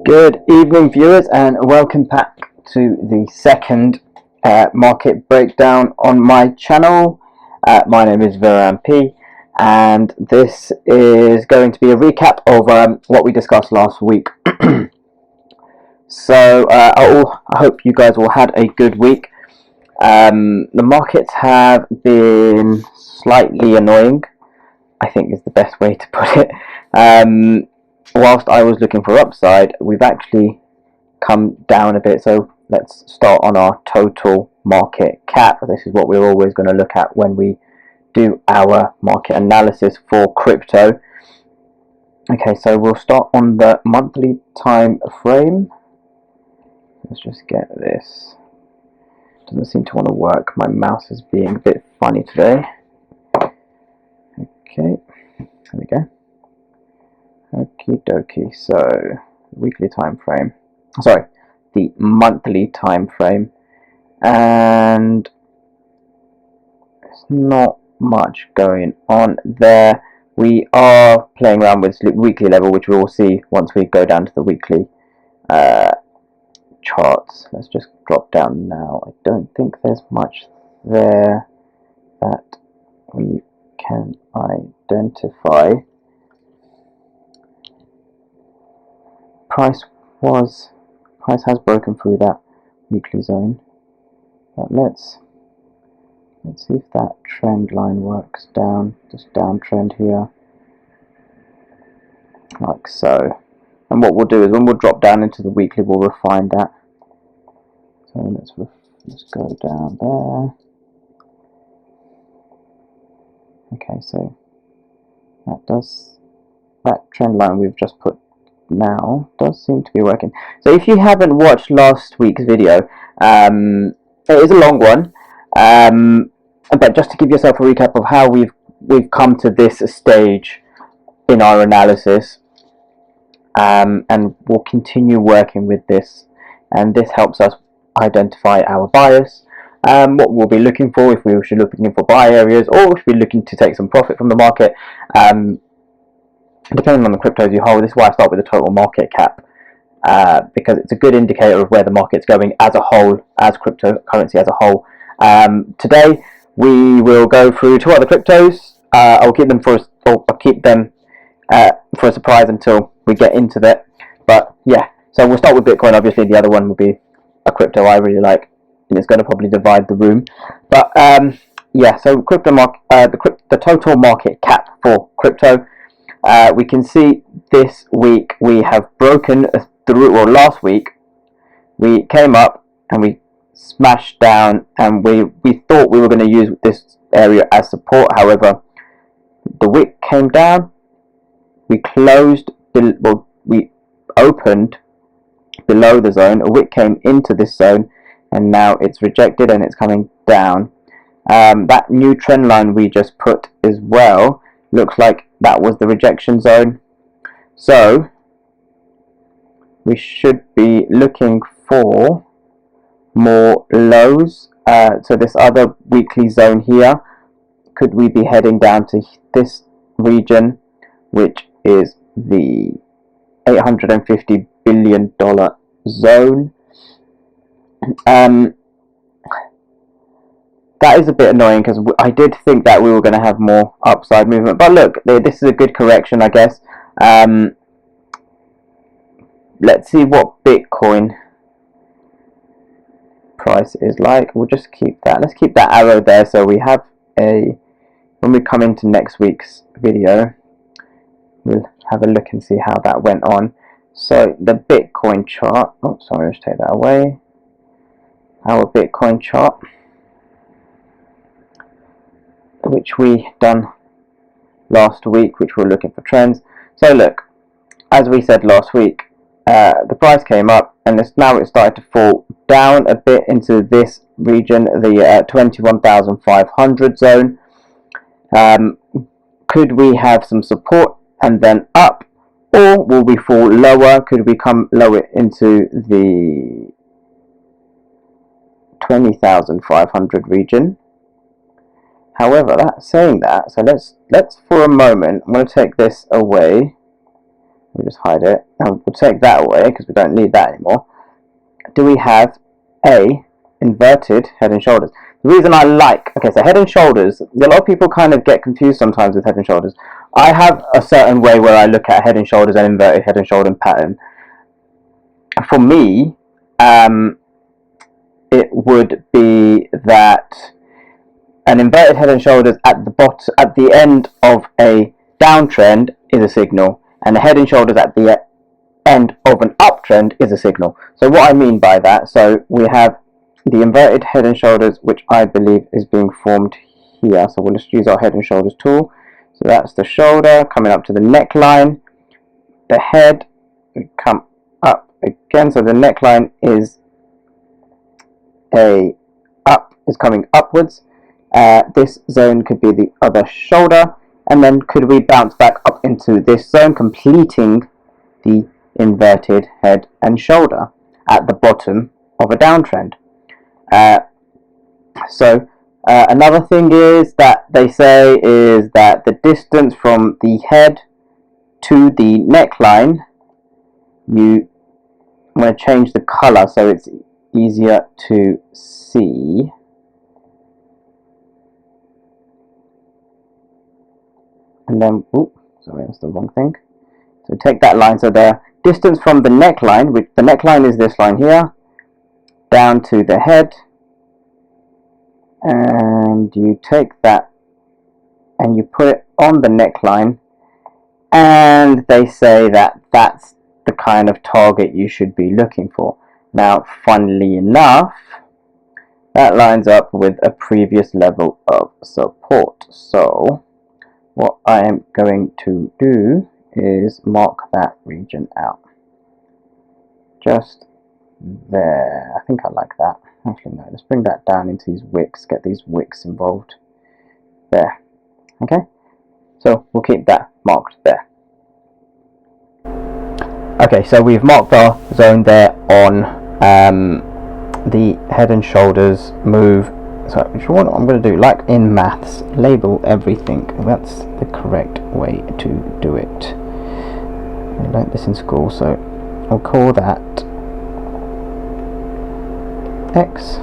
Good evening, viewers, and welcome back to the second market breakdown on my channel. My name is Viram P, and this is going to be a recap of what we discussed last week. So I hope you guys all had a good week. The markets have been slightly annoying, I think is the best way to put it. Whilst I was looking for upside, we've actually come down a bit. So let's start on our total market cap. This is what we're always going to look at when we do our market analysis for crypto. Okay, so we'll start on the monthly time frame. Let's just get this. Doesn't seem to want to work. My mouse is being a bit funny today. Okay, there we go. Okie dokie. So weekly time frame, sorry, the monthly time frame, and there's not much going on there. We are playing around with weekly level, which we will see once we go down to the weekly charts. Let's just drop down now. I don't think there's much there that we can identify. Price has broken through that weekly zone, but let's see if that trend line works down, this downtrend here, like so. And what we'll do is when we'll drop down into the weekly, we'll refine that. So let's go down there. Okay, so that trend line we've just put now does seem to be working. So if you haven't watched last week's video, it is a long one, but just to give yourself a recap of how we've come to this stage in our analysis, and we'll continue working with this, and this helps us identify our bias, what we'll be looking for, if we should be looking for buy areas, or we should be looking to take some profit from the market, depending on the cryptos you hold. This is why I start with the total market cap, because it's a good indicator of where the market's going as a whole, as cryptocurrency as a whole. Today we will go through two other cryptos. I'll keep them for a surprise until we get into that. But yeah, so we'll start with Bitcoin. Obviously, the other one will be a crypto I really like, and it's going to probably divide the room. But yeah, so the total market cap for crypto. We can see this week we have broken through, well, last week we came up and we smashed down, and we thought we were going to use this area as support. However, the wick came down, we opened below the zone, a wick came into this zone, and now it's rejected and it's coming down. That new trend line we just put as well looks like that was the rejection zone, so we should be looking for more lows. So this other weekly zone here, could we be heading down to this region, which is the $850 billion zone? That is a bit annoying, because I did think that we were going to have more upside movement. But look, this is a good correction, I guess. Let's see what Bitcoin price is like. We'll just keep that. Let's keep that arrow there, so we have when we come into next week's video, we'll have a look and see how that went on. So the Bitcoin chart, oh sorry, let's take that away. Our Bitcoin chart, which we done last week, which we're looking for trends. So look, as we said last week, the price came up, and now it's started to fall down a bit into this region, the 21,500 zone. Could we have some support and then up, or will we fall lower? Could we come lower into the 20,500 region? However, saying that, so let's for a moment, I'm going to take this away we'll just hide it, and we'll take that away because we don't need that anymore. Do we have a inverted head and shoulders? The reason I like, okay, so head and shoulders, a lot of people kind of get confused sometimes with head and shoulders. I have a certain way where I look at head and shoulders and inverted head and shoulder pattern. For me, it would be that an inverted head and shoulders at the end of a downtrend is a signal, and a head and shoulders at the end of an uptrend is a signal. So what I mean by that, so we have the inverted head and shoulders, which I believe is being formed here. So we'll just use our head and shoulders tool. So that's the shoulder coming up to the neckline. The head, we come up again. So the neckline is coming upwards. This zone could be the other shoulder, and then could we bounce back up into this zone, completing the inverted head and shoulder at the bottom of a downtrend. Another thing is that they say is that the distance from the head to the neckline, I'm going to change the color so it's easier to see. And then, sorry, that's the wrong thing. So take that line. So the distance from the neckline, which the neckline is this line here, down to the head, and you take that and you put it on the neckline, and they say that that's the kind of target you should be looking for. Now, funnily enough, that lines up with a previous level of support. So what I am going to do is mark that region out. Just there. I think I like that. Actually, no, let's bring that down into these wicks, get these wicks involved. There. Okay? So we'll keep that marked there. Okay, so we've marked our zone there on the head and shoulders move. So what I'm going to do, like in maths, label everything. That's the correct way to do it. I learned this in school, so I'll call that X.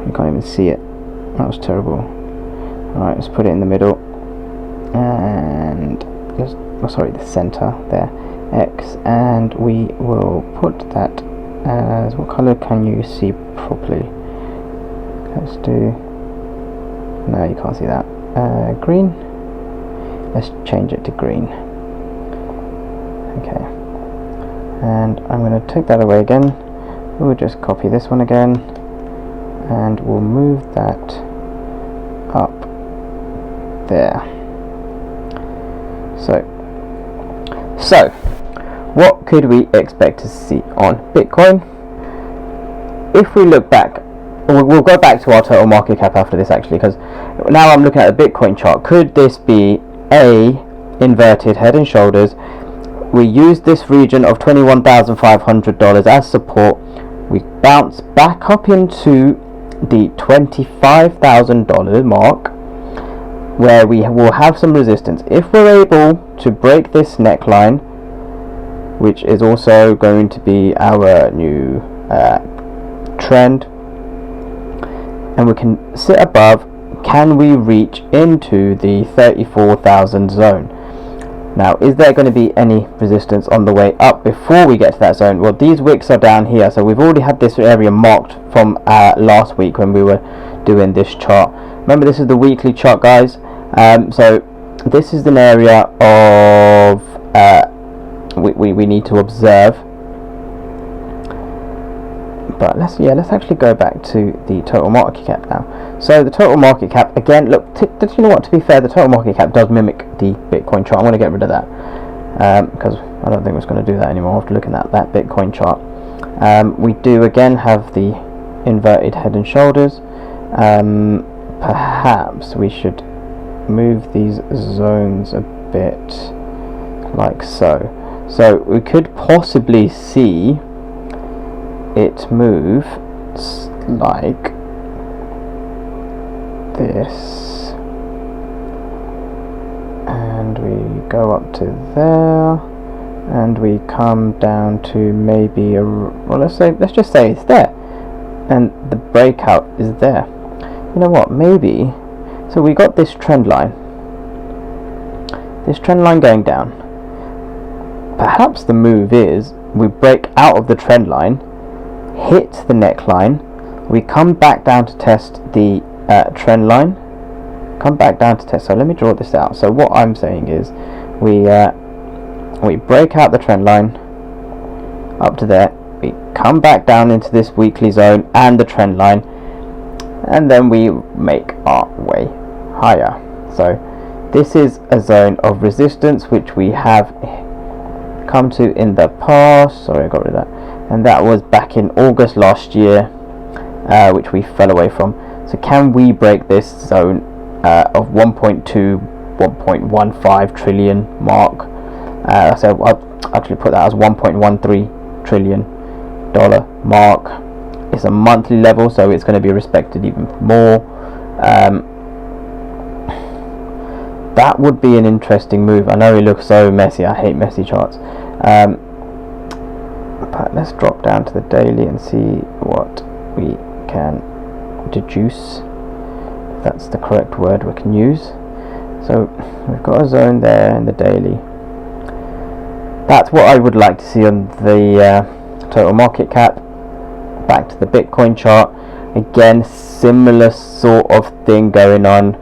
You can't even see it. That was terrible. Alright, let's put it in the middle. And just, the center there. X. And we will put that as, what color can you see properly? Let's do, no, you can't see that. Green. Let's change it to green. Okay. And I'm going to take that away again. We'll just copy this one again, and we'll move that up there. So what could we expect to see on Bitcoin? If we look back, we'll go back to our total market cap after this actually, because now I'm looking at the Bitcoin chart. Could this be a inverted head and shoulders? We use this region of $21,500 as support. We bounce back up into the $25,000 mark, where we will have some resistance. If we're able to break this neckline, which is also going to be our new trend, and we can sit above, can we reach into the 34,000 zone? Now, is there going to be any resistance on the way up before we get to that zone? Well, these wicks are down here, so we've already had this area marked from last week when we were doing this chart. Remember, this is the weekly chart, guys. So this is an area of we need to observe. But let's actually go back to the total market cap now. So the total market cap, again, look, you know what, to be fair, the total market cap does mimic the Bitcoin chart. I'm going to get rid of that because I don't think it's going to do that anymore after looking at that Bitcoin chart. We do again have the inverted head and shoulders. Perhaps we should move these zones a bit like so. So we could possibly see it move like this, and and we go up to there, and we come down to maybe well, let's just say it's there, and the breakout is there. You know what, maybe, so we got this trend line going down. Perhaps the move is we break out of the trend line, hit the neckline, we come back down to test the trend line, so let me draw this out. So what I'm saying is we break out the trend line up to there, we come back down into this weekly zone and the trend line, and then we make our way higher. So this is a zone of resistance which we have come to in the past. Sorry, I got rid of that, and that was back in August last year, which we fell away from. So can we break this zone of 1.2 1.15 trillion mark? So I'll actually put that as 1.13 trillion dollar mark. It's a monthly level, so it's going to be respected even more. That would be an interesting move. I know it looks so messy, I hate messy charts, but let's drop down to the daily and see what we can deduce, if that's the correct word we can use. So we've got a zone there in the daily. That's what I would like to see on the total market cap. Back to the Bitcoin chart, again similar sort of thing going on,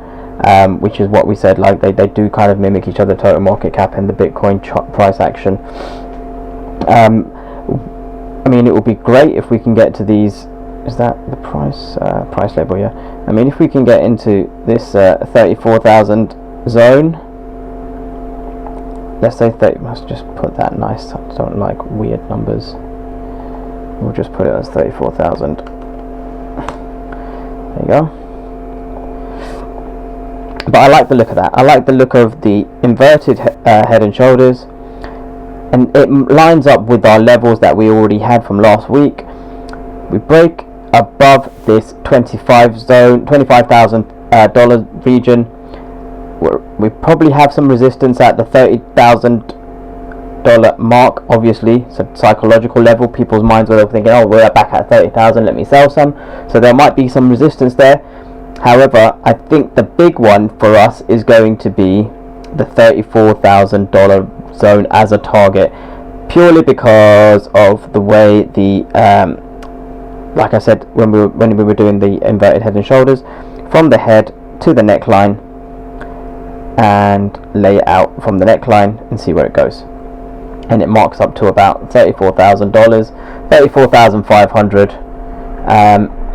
which is what we said, like they do kind of mimic each other, total market cap and the Bitcoin chart price action. I mean, it would be great if we can get to these, is that the price level? Yeah, I mean, if we can get into this 34,000 zone, let's say 30, let's just put that nice, I don't like weird numbers, we'll just put it as 34,000. There you go. But I like the look of that. I like the look of the inverted head and shoulders, and it lines up with our levels that we already had from last week. We break above this 25,000 dollar region. We probably have some resistance at the $30,000 mark, obviously. So psychological level, people's minds were thinking, oh, we're back at 30,000, let me sell some. So there might be some resistance there. However, I think the big one for us is going to be the $34,000 zone as a target, purely because of the way the like I said, when we were doing the inverted head and shoulders, from the head to the neckline, and lay it out from the neckline and see where it goes, and it marks up to about $34,000. 34,500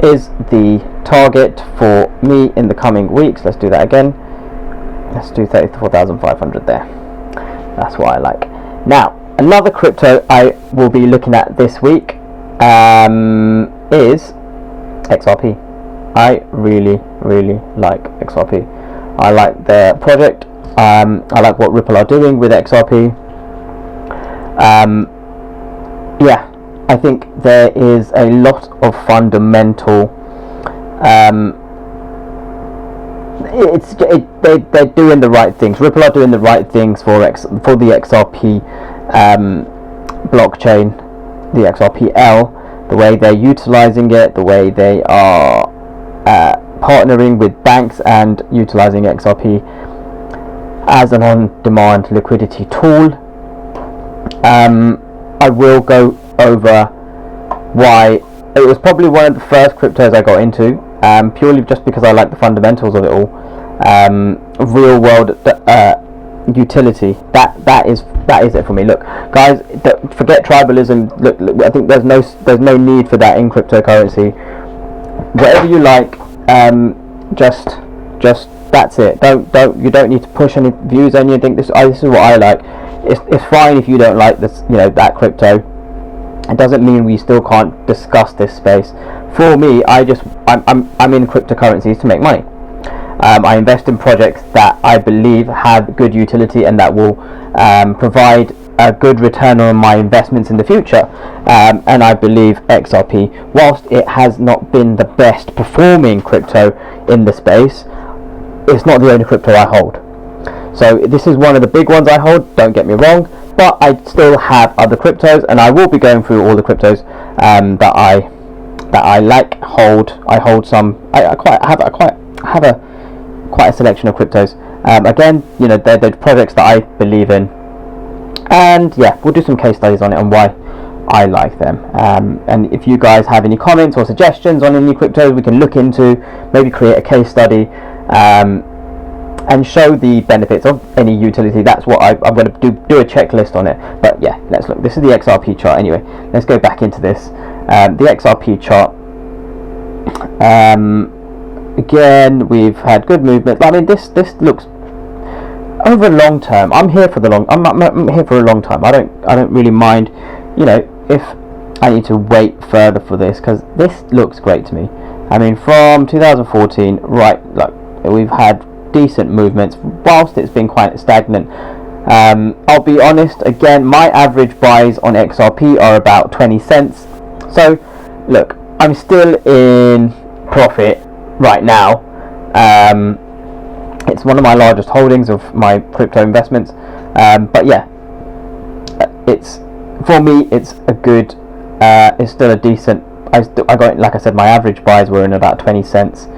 is the target for me in the coming weeks. Let's do that again. Let's do 34,500 there. That's what I like. Now, another crypto I will be looking at this week is XRP. I really like XRP. I like their project. I like what Ripple are doing with XRP. Yeah, I think there is a lot of fundamental. They're doing the right things. Ripple are doing the right things for the XRP blockchain, the XRPL. The way they're utilizing it, the way they are partnering with banks and utilizing XRP as an on-demand liquidity tool. I will go over why it was probably one of the first cryptos I got into, purely just because I like the fundamentals of it all. Real world utility, that is it for me. Look, guys, forget tribalism. Look, I think there's no need for that in cryptocurrency. Whatever you like, just that's it. You don't need to push any views on anything. This is what I like. It's fine if you don't like this, that crypto. It doesn't mean we still can't discuss this space. For me, I'm in cryptocurrencies to make money. I invest in projects that I believe have good utility and that will provide a good return on my investments in the future. And I believe XRP, whilst it has not been the best performing crypto in the space, it's not the only crypto I hold. So this is one of the big ones I hold, don't get me wrong, but I still have other cryptos, and I will be going through all the cryptos that I like, hold. I hold some. I have quite a selection of cryptos. Again, you know, they're projects that I believe in, and yeah, we'll do some case studies on it and why I like them. And if you guys have any comments or suggestions on any cryptos we can look into, maybe create a case study and show the benefits of any utility. That's what I'm going to do a checklist on it. But yeah, let's look. This is the XRP chart anyway. Let's go back into this. The XRP chart, again, we've had good movement. I mean, this looks over a long term. I'm here for the long. I'm here for a long time. I don't really mind, you know, if I need to wait further for this, because this looks great to me. I mean, from 2014, right, like, we've had decent movements whilst it's been quite stagnant. I'll be honest, again, my average buys on XRP are about 20 cents. So look, I'm still in profit right now. It's one of my largest holdings of my crypto investments, but yeah, it's, for me, it's a good, it's still a decent. I got, like I said, my average buys were in about 20 cents,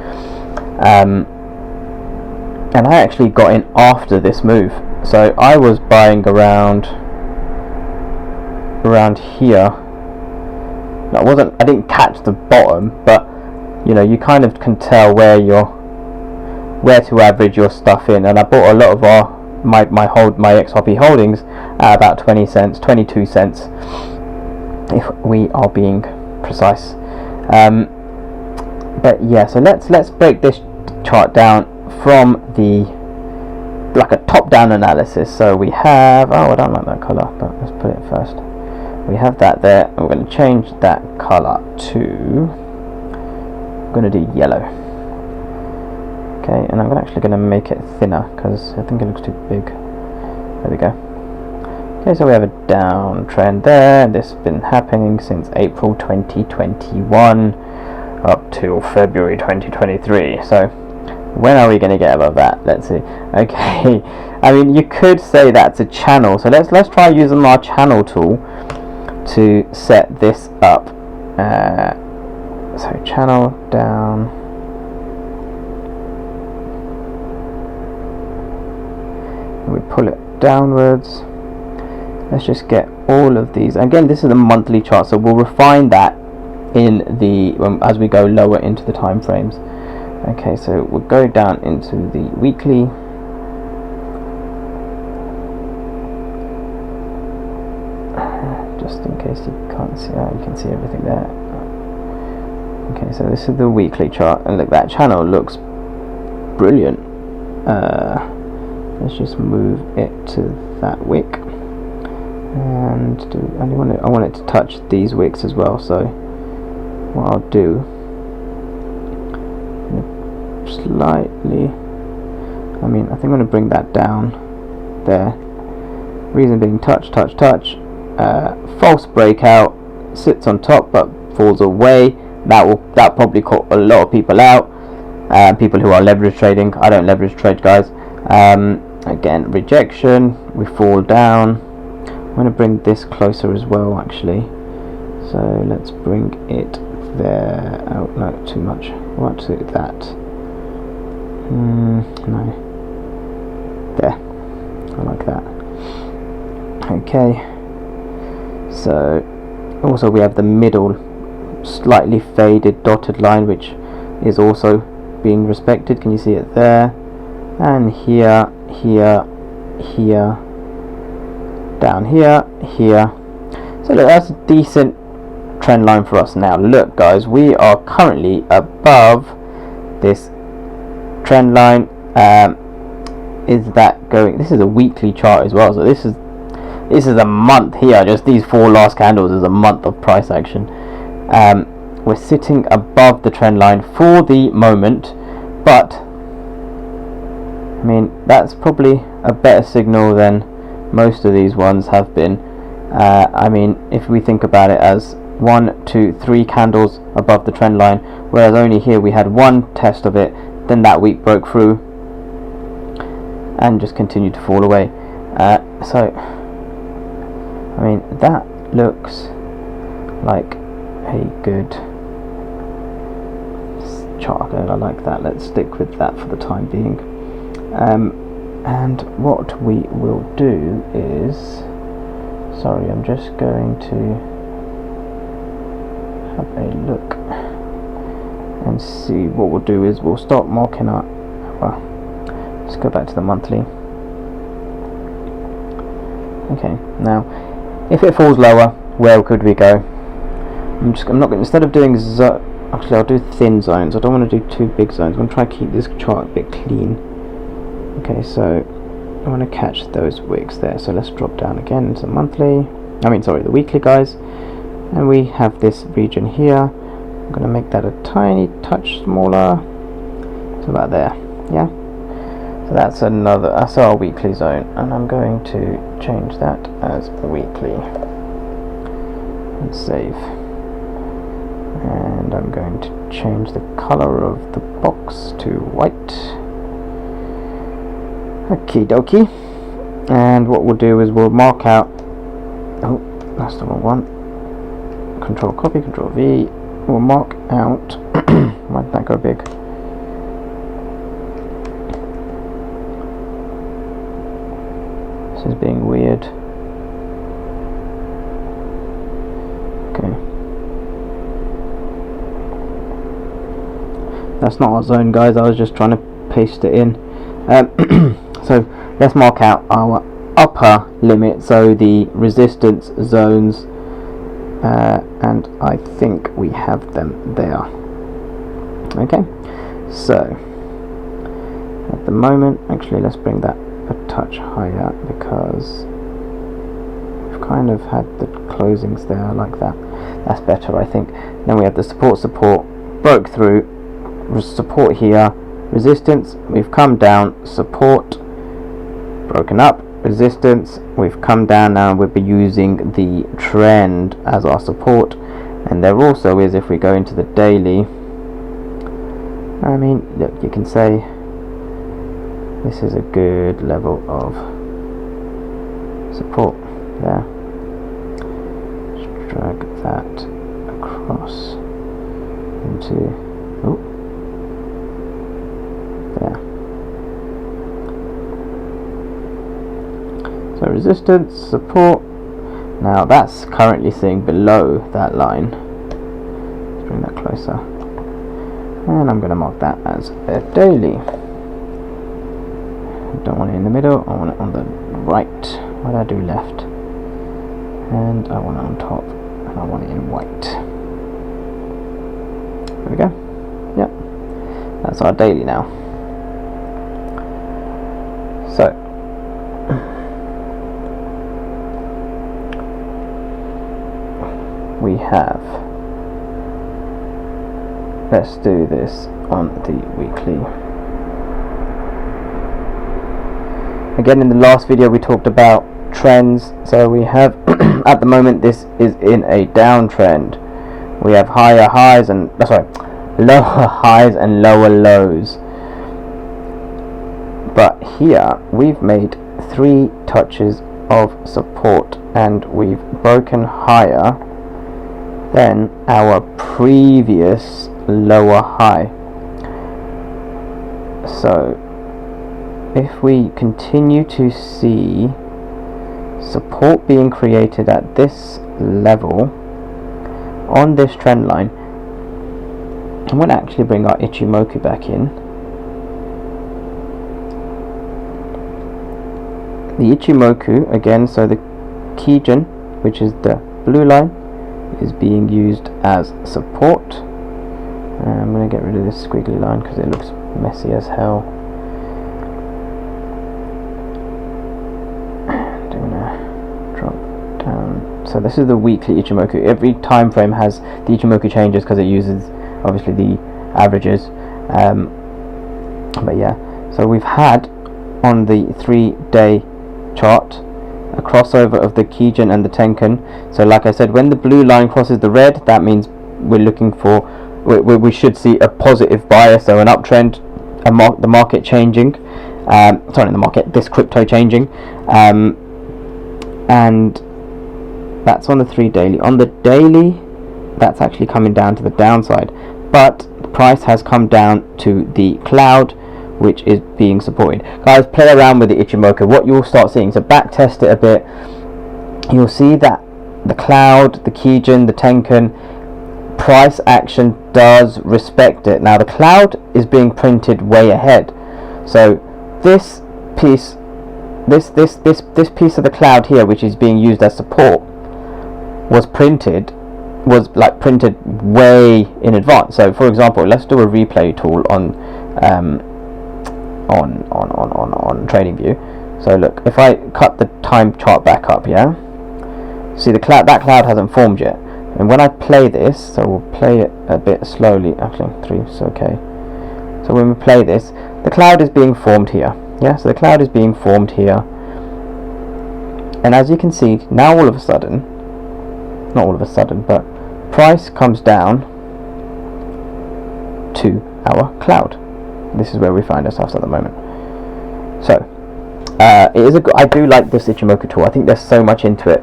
and I actually got in after this move. So I was buying around here. No, I didn't catch the bottom, but you know, you kind of can tell where to average your stuff in. And I bought a lot of my XRP holdings at about 20 cents, 22 cents, if we are being precise. But yeah, so let's break this chart down from like a top-down analysis. So we have, oh, I don't like that color, but let's put it first. We have that there, and we're going to change that color to, I'm going to do yellow. Okay, and I'm actually going to make it thinner because I think it looks too big. There we go. Okay, so we have a downtrend there, and this has been happening since April 2021 up till February 2023. So when are we going to get above that? Let's see. Okay, I mean, you could say that's a channel, so let's try using our channel tool to set this up. So channel down, and we pull it downwards. Let's just get all of these. Again, this is a monthly chart, so we'll refine that in the as we go lower into the time frames. Okay, so we'll go down into the weekly. Just in case you can't see, you can see everything there. Okay, so this is the weekly chart, and look, that channel looks brilliant. Let's just move it to that wick, and I want it to touch these wicks as well. So what I'll do, slightly, I think I'm going to bring that down there. Reason being, touch, false breakout, sits on top but falls away. That probably caught a lot of people out, people who are leverage trading. I don't leverage trade, guys. Again, rejection, we fall down. I'm going to bring this closer as well, actually. So let's bring it there. Oh no, too much. What's it that? No. There. I like that. Okay. So also we have the middle slightly faded dotted line, which is also being respected. Can you see it there? And here, down here. So look, that's a decent trend line for us now. Look, guys, we are currently above this trend line. Is that going? This is a weekly chart as well, so this is a month here. Just these 4 last candles is a month of price action. We're sitting above the trend line for the moment, but that's probably a better signal than most of these ones have been. If we think about it as 1, 2, 3 candles above the trend line, whereas only here we had one test of it, then that week broke through, and just continue to fall away. So I mean, that looks like a good chart. I like that. Let's stick with that for the time being. And what we will do is, sorry, I'm just going to have a look and see. What we'll do is we'll start marking our, well, let's go back to the monthly. Okay, now if it falls lower, where could we go? I'm not going, instead of doing actually I'll do thin zones. I don't want to do too big zones. I'm going to try to keep this chart a bit clean. Okay, so I want to catch those wicks there. So let's drop down again into monthly. The weekly, guys. And we have this region here. I'm going to make that a tiny touch smaller. It's about there. Yeah. So that's our weekly zone, and I'm going to change that as weekly and save. And I'm going to change the color of the box to white. Okie dokie. And what we'll do is we'll mark out, oh, that's the wrong one. Control copy, Control V. We'll mark out, why did that go big? This is being weird. Okay. That's not our zone, guys. I was just trying to paste it in. So let's mark out our upper limit, so the resistance zones, and I think we have them there. Okay, so at the moment, actually let's bring that a touch higher, because we've kind of had the closings there like that. That's better, I think. Then we have the support, broke through, support here, resistance, we've come down, support, broken up, resistance, we've come down. Now we'll be using the trend as our support. And there also is, if we go into the daily, I mean, look, you can say this is a good level of support there. Just drag that across into, oh, there. So resistance, support. Now that's currently sitting below that line. Let's bring that closer. And I'm going to mark that as a daily. I don't want it in the middle, I want it on the right. What do I do, left? And I want it on top, and I want it in white. There we go. Yep, that's our daily now. So we have, let's do this on the weekly. Again, in the last video we talked about trends. So we have at the moment this is in a downtrend. We have higher highs and lower highs and lower lows. But here we've made 3 touches of support, and we've broken higher than our previous lower high. So if we continue to see support being created at this level on this trend line, I'm going to actually bring our Ichimoku back in. The Ichimoku again, so the Kijun, which is the blue line, is being used as support. I'm going to get rid of this squiggly line because it looks messy as hell. And I'm going to drop down. So this is the weekly Ichimoku. Every time frame has the Ichimoku changes because it uses obviously the averages. But yeah, so we've had on the 3-day chart a crossover of the Kijun and the Tenkan. So like I said, when the blue line crosses the red, that means we're looking for, we should see a positive bias, so an uptrend, the market changing. sorry, in the market, this crypto changing, and that's on the 3 daily. On the daily, that's actually coming down to the downside, but the price has come down to the cloud, which is being supported. Guys, play around with the Ichimoku. What you'll start seeing, so back test it a bit, you'll see that the cloud, the Kijun, the Tenkan, price action does respect it. Now the cloud is being printed way ahead, so this piece, this piece of the cloud here, which is being used as support, was printed way in advance. So for example, let's do a replay tool on TradingView. So look, if I cut the time chart back up, yeah, see that cloud hasn't formed yet. And when I play this, so we'll play it a bit slowly, actually 3 is okay. So when we play this, the cloud is being formed here, yeah, so the cloud is being formed here, and as you can see now, all of a sudden, not all of a sudden, but price comes down to our cloud. This is where we find ourselves at the moment. So it is I do like this Ichimoku tool. I think there's so much into it.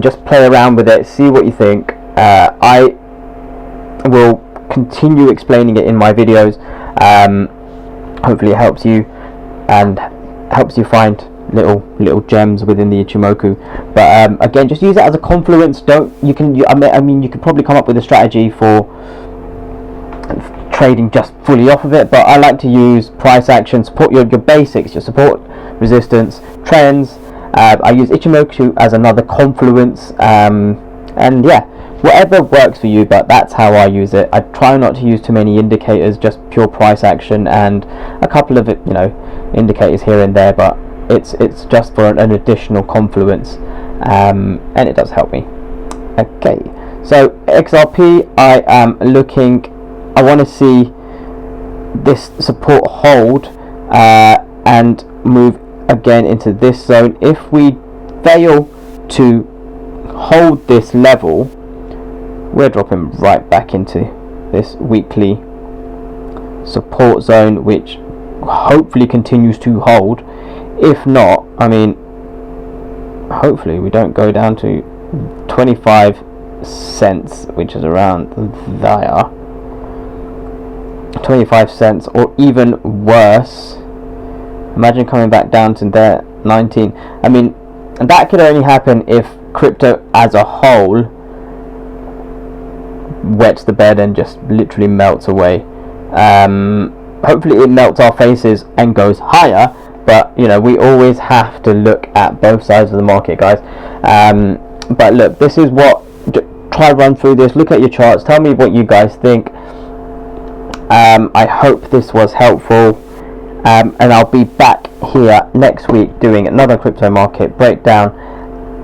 Just play around with it, see what you think. I will continue explaining it in my videos. Hopefully it helps you and helps you find little gems within the Ichimoku. But again, just use it as a confluence. I mean, you could probably come up with a strategy for trading just fully off of it, but I like to use price action, support, your basics, your support, resistance, trends. I use Ichimoku as another confluence, and yeah, whatever works for you, but that's how I use it. I try not to use too many indicators, just pure price action and a couple of indicators here and there, but it's just for an additional confluence, and it does help me. Okay, so XRP, I want to see this support hold and move again into this zone. If we fail to hold this level, we're dropping right back into this weekly support zone, which hopefully continues to hold. If not, I mean, hopefully we don't go down to 25 cents, which is around there, 25 cents, or even worse. Imagine coming back down to there, 19. I mean, that could only happen if crypto as a whole wets the bed and just literally melts away. Hopefully it melts our faces and goes higher, but we always have to look at both sides of the market, guys. But look, this is what, try run through this, look at your charts, tell me what you guys think. I hope this was helpful, and I'll be back here next week doing another crypto market breakdown,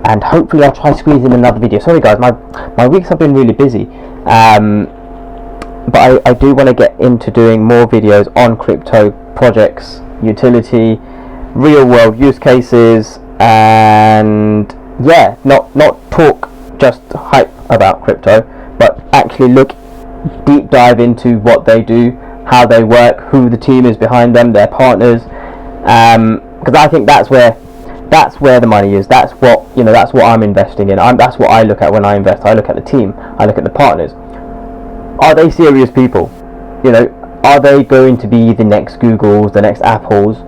and hopefully I'll try to squeeze in another video. Sorry guys, my weeks have been really busy, but I do want to get into doing more videos on crypto projects, utility, real world use cases, and yeah, not talk just hype about crypto, but actually deep dive into what they do, how they work, who the team is behind them, their partners, because I think that's where the money is. That's what that's what I'm investing in. That's what I look at when I invest. I look at the team, I look at the partners. Are they serious people? Are they going to be the next Googles, the next Apples?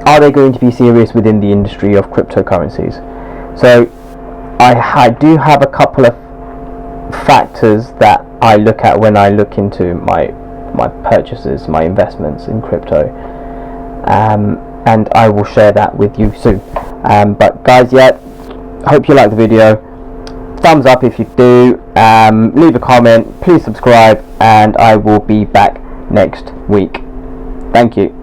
Are they going to be serious within the industry of cryptocurrencies? So I do have a couple of factors that I look at when I look into my purchases, my investments in crypto, and I will share that with you soon. But guys, yeah, hope you like the video. Thumbs up if you do, leave a comment, please subscribe, and I will be back next week. Thank you.